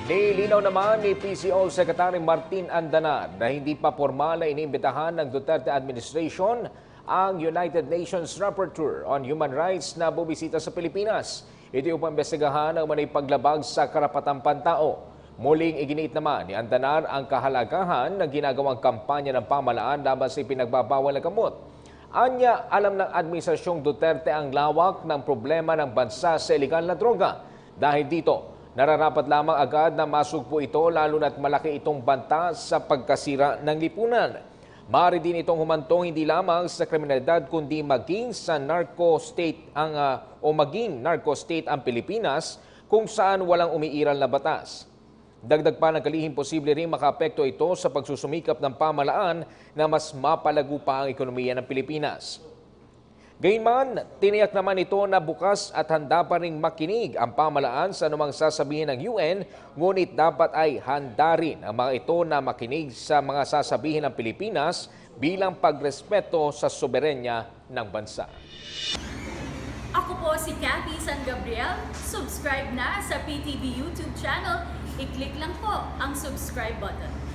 Nilinaw naman ni PCO Secretary Martin Andanar na hindi pa formal na iniimbitahan ng Duterte administration ang United Nations Rapporteur on Human Rights na bumisita sa Pilipinas. Ito upang imbestigahan ang manay paglabag sa karapatang pantao. Muling iginiit naman ni Andanar ang kahalagahan ng ginagawang kampanya ng pamahalaan laban sa ipinagbabawal na gamot. Anya, alam ng Administrasyong Duterte ang lawak ng problema ng bansa sa ilegal na droga. Dahil dito, nararapat lamang agad na masugpo ito lalo na't malaki itong banta sa pagkasira ng lipunan. Maaari din itong humantong hindi lamang sa kriminalidad kundi maging sa narco-state ang Pilipinas kung saan walang umiiral na batas. Dagdag pa ng kalihim, posible rin makaapekto ito sa pagsusumikap ng pamahalaan na mas mapalago pa ang ekonomiya ng Pilipinas. Gayunman, tiniyak naman ito na bukas at handa pa ring makinig ang pamahalaan sa anumang sasabihin ng UN, ngunit dapat ay handa rin ang mga ito na makinig sa mga sasabihin ng Pilipinas bilang pagrespeto sa soberenya ng bansa. Ako po si Cathy San Gabriel. Subscribe na sa PTV YouTube channel. I-click lang po ang subscribe button.